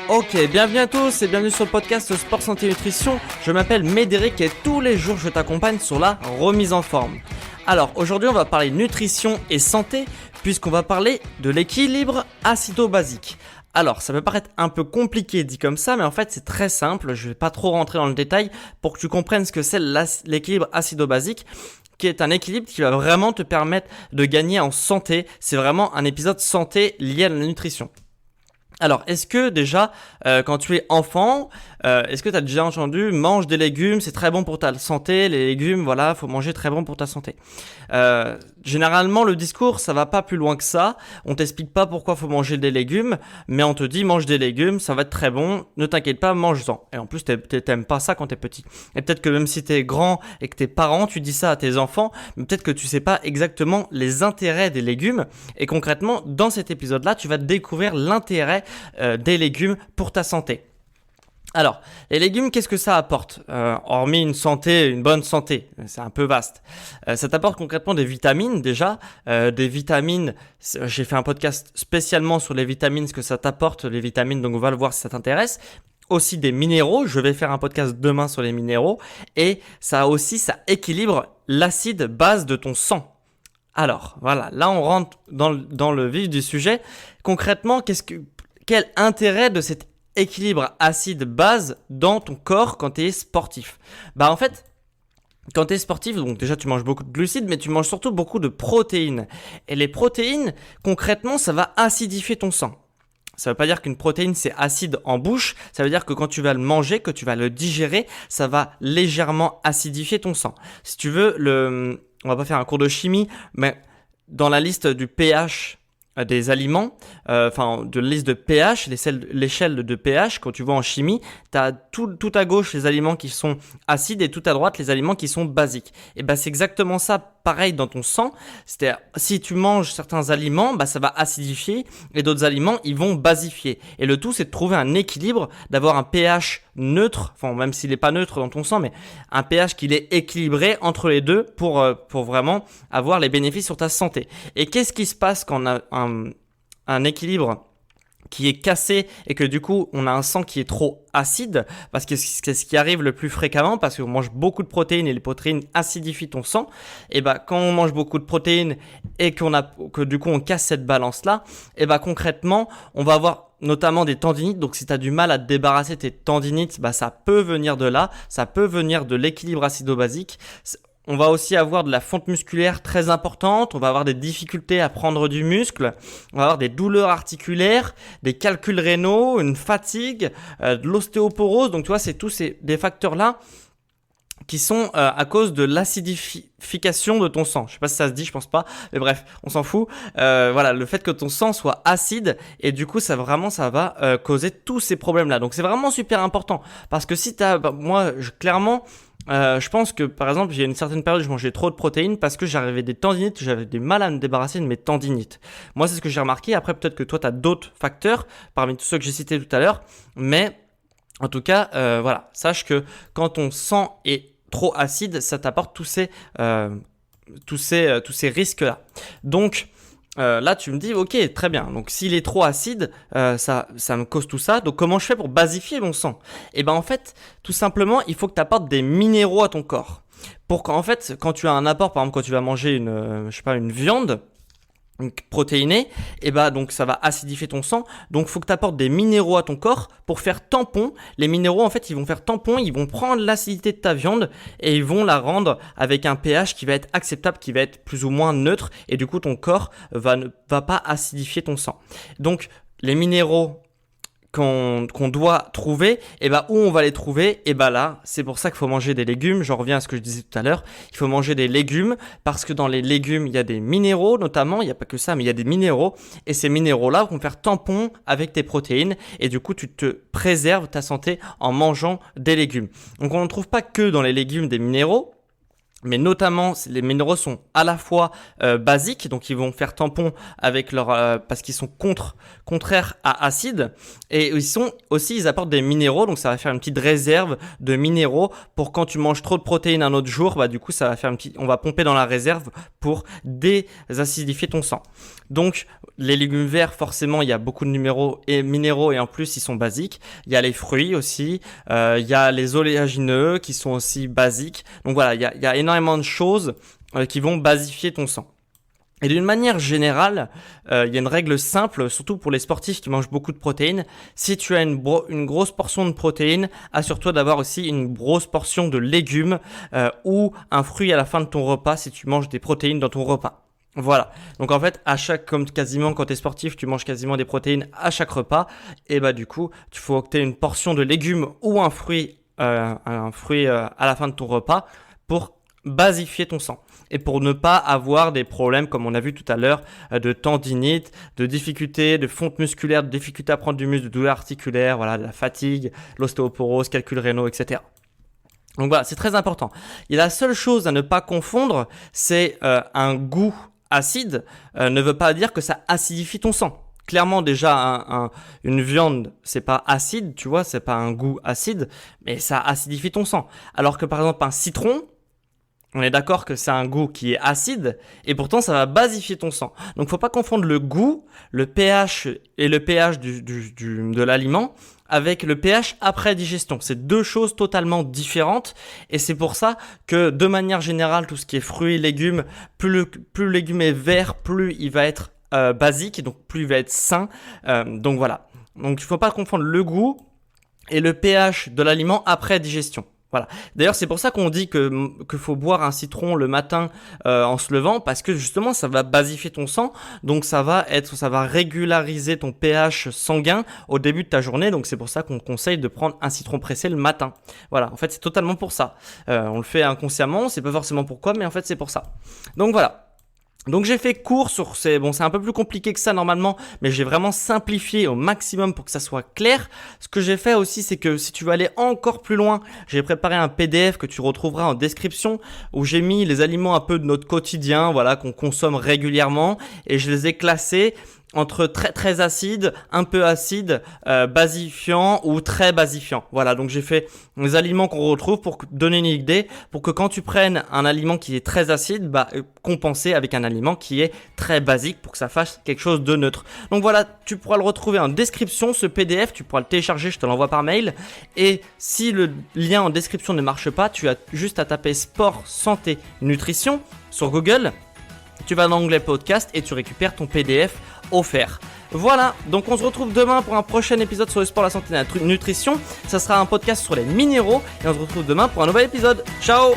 Ok, bienvenue à tous et bienvenue sur le podcast Sport Santé Nutrition. Je m'appelle Médéric et tous les jours je t'accompagne sur la remise en forme. Alors aujourd'hui on va parler nutrition et santé puisqu'on va parler de l'équilibre acido-basique. Alors ça peut paraître un peu compliqué dit comme ça mais en fait c'est très simple, je vais pas trop rentrer dans le détail pour que tu comprennes ce que c'est l'équilibre acido-basique, qui est un équilibre qui va vraiment te permettre de gagner en santé. C'est vraiment un épisode santé lié à la nutrition. Alors, est-ce que déjà, quand tu es enfant, est-ce que tu as déjà entendu « mange des légumes, c'est très bon pour ta santé, les légumes, voilà, faut manger très bon pour ta santé ». Généralement, le discours, ça va pas plus loin que ça. On t'explique pas pourquoi faut manger des légumes, mais on te dit « mange des légumes, ça va être très bon, ne t'inquiète pas, mange-en ». Et en plus, t'aimes pas ça quand t'es petit. Et peut-être que même si t'es grand et que t'es parent, tu dis ça à tes enfants, mais peut-être que tu sais pas exactement les intérêts des légumes. Et concrètement, dans cet épisode-là, tu vas découvrir l'intérêt des légumes pour ta santé. Alors, les légumes, qu'est-ce que ça apporte hormis une bonne santé, c'est un peu vaste. Ça t'apporte concrètement des vitamines déjà, des vitamines. J'ai fait un podcast spécialement sur les vitamines, ce que ça t'apporte les vitamines, donc on va le voir si ça t'intéresse. Aussi des minéraux, je vais faire un podcast demain sur les minéraux, et ça équilibre l'acide base de ton sang. Alors, voilà, là on rentre dans le vif du sujet. Concrètement, quel intérêt de cet équilibre acide-base dans ton corps quand tu es sportif? Bah en fait, quand tu es sportif, donc déjà tu manges beaucoup de glucides, mais tu manges surtout beaucoup de protéines. Et les protéines, concrètement, ça va acidifier ton sang. Ça veut pas dire qu'une protéine c'est acide en bouche, ça veut dire que quand tu vas le manger, que tu vas le digérer, ça va légèrement acidifier ton sang. Si tu veux, on va pas faire un cours de chimie, mais dans la liste du pH des aliments, de la liste de pH, l'échelle de pH, quand tu vois en chimie, tu as tout à gauche les aliments qui sont acides et tout à droite les aliments qui sont basiques. Et ben c'est exactement ça, pareil dans ton sang. C'est-à-dire, si tu manges certains aliments, ça va acidifier et d'autres aliments, ils vont basifier. Et le tout, c'est de trouver un équilibre, d'avoir un pH neutre, même s'il n'est pas neutre dans ton sang, mais un pH qui est équilibré entre les deux pour vraiment avoir les bénéfices sur ta santé. Et qu'est-ce qui se passe quand on a un équilibre qui est cassé et que du coup on a un sang qui est trop acide, parce que c'est ce qui arrive le plus fréquemment, parce qu'on mange beaucoup de protéines et les protéines acidifient ton sang. Et quand on mange beaucoup de protéines et que du coup on casse cette balance là, concrètement on va avoir notamment des tendinites. Donc si tu as du mal à te débarrasser de tes tendinites, ça peut venir de là, ça peut venir de l'équilibre acido-basique. On va aussi avoir de la fonte musculaire très importante, on va avoir des difficultés à prendre du muscle, on va avoir des douleurs articulaires, des calculs rénaux, une fatigue, de l'ostéoporose. Donc tu vois, c'est tous des facteurs-là qui sont à cause de l'acidification de ton sang. Je sais pas si ça se dit, je pense pas, mais bref, on s'en fout. Le fait que ton sang soit acide, et du coup ça va causer tous ces problèmes-là. Donc c'est vraiment super important, parce que si clairement, je pense que par exemple il y a une certaine période je mangeais trop de protéines parce que j'avais des tendinites, j'avais du mal à me débarrasser de mes tendinites. Moi c'est ce que j'ai remarqué. Après peut-être que toi tu as d'autres facteurs parmi tous ceux que j'ai cités tout à l'heure, mais en tout cas sache que quand ton sang est trop acide, ça t'apporte tous ces risques là. Donc là tu me dis ok, très bien, donc s'il est trop acide, ça me cause tout ça. Donc comment je fais pour basifier mon sang? En fait tout simplement il faut que tu apportes des minéraux à ton corps, pour qu'en fait quand tu as un apport, par exemple quand tu vas manger une viande protéinée, donc ça va acidifier ton sang. Donc faut que tu apportes des minéraux à ton corps pour faire tampon. Les minéraux en fait ils vont faire tampon, ils vont prendre l'acidité de ta viande et ils vont la rendre avec un pH qui va être acceptable, qui va être plus ou moins neutre, et du coup ton corps ne va pas acidifier ton sang. Donc les minéraux qu'on doit trouver, où on va les trouver? Là, c'est pour ça qu'il faut manger des légumes. J'en reviens à ce que je disais tout à l'heure. Il faut manger des légumes parce que dans les légumes, il y a des minéraux notamment. Il n'y a pas que ça, mais il y a des minéraux. Et ces minéraux-là vont faire tampon avec tes protéines. Et du coup, tu te préserves ta santé en mangeant des légumes. Donc, on ne trouve pas que dans les légumes des minéraux. Mais notamment, les minéraux sont à la fois basiques, donc ils vont faire tampon avec parce qu'ils sont contraires à acide, et ils apportent des minéraux, donc ça va faire une petite réserve de minéraux pour quand tu manges trop de protéines un autre jour, du coup ça va faire on va pomper dans la réserve pour désacidifier ton sang. Donc les légumes verts, forcément, il y a beaucoup de minéraux et en plus ils sont basiques. Il y a les fruits aussi, il y a les oléagineux qui sont aussi basiques. Donc voilà, il y a énormément de choses qui vont basifier ton sang. Et d'une manière générale, il y a une règle simple, surtout pour les sportifs qui mangent beaucoup de protéines. Si tu as une grosse portion de protéines, assure-toi d'avoir aussi une grosse portion de légumes ou un fruit à la fin de ton repas si tu manges des protéines dans ton repas. Voilà. Donc en fait, comme quasiment quand tu es sportif, tu manges quasiment des protéines à chaque repas. Et du coup, tu faut que tu aies une portion de légumes ou un fruit à la fin de ton repas pour basifier ton sang. Et pour ne pas avoir des problèmes, comme on a vu tout à l'heure, de tendinite, de difficultés, de fonte musculaire, de difficultés à prendre du muscle, de douleurs articulaires, voilà, de la fatigue, l'ostéoporose, calculs rénaux, etc. Donc voilà, c'est très important. Et la seule chose à ne pas confondre, c'est un goût acide ne veut pas dire que ça acidifie ton sang. Clairement, déjà, une viande, c'est pas acide, tu vois, c'est pas un goût acide, mais ça acidifie ton sang. Alors que par exemple, un citron, on est d'accord que c'est un goût qui est acide et pourtant ça va basifier ton sang. Donc faut pas confondre le goût, le pH et le pH de l'aliment avec le pH après digestion. C'est deux choses totalement différentes et c'est pour ça que de manière générale, tout ce qui est fruits, légumes, plus le légume est vert, plus il va être basique, donc plus il va être sain. Donc voilà. Donc il faut pas confondre le goût et le pH de l'aliment après digestion. Voilà. D'ailleurs, c'est pour ça qu'on dit que faut boire un citron le matin en se levant parce que justement, ça va basifier ton sang. Donc, ça va régulariser ton pH sanguin au début de ta journée. Donc, c'est pour ça qu'on conseille de prendre un citron pressé le matin. Voilà. En fait, c'est totalement pour ça. On le fait inconsciemment. On sait pas forcément pourquoi, mais en fait, c'est pour ça. Donc, voilà. Donc j'ai fait court sur c'est un peu plus compliqué que ça normalement, mais j'ai vraiment simplifié au maximum pour que ça soit clair. Ce que j'ai fait aussi, c'est que si tu veux aller encore plus loin, j'ai préparé un PDF que tu retrouveras en description où j'ai mis les aliments un peu de notre quotidien, voilà, qu'on consomme régulièrement et je les ai classés entre très très acide, un peu acide, basifiant ou très basifiant. Voilà, donc j'ai fait les aliments qu'on retrouve pour donner une idée, pour que quand tu prennes un aliment qui est très acide, compenser avec un aliment qui est très basique pour que ça fasse quelque chose de neutre. Donc voilà, tu pourras le retrouver en description, ce PDF, tu pourras le télécharger, je te l'envoie par mail. Et si le lien en description ne marche pas, tu as juste à taper sport, santé, nutrition sur Google. Tu vas dans l'onglet podcast et tu récupères ton PDF offert. Voilà, donc on se retrouve demain pour un prochain épisode sur le sport, la santé et la nutrition. Ça sera un podcast sur les minéraux et on se retrouve demain pour un nouvel épisode. Ciao!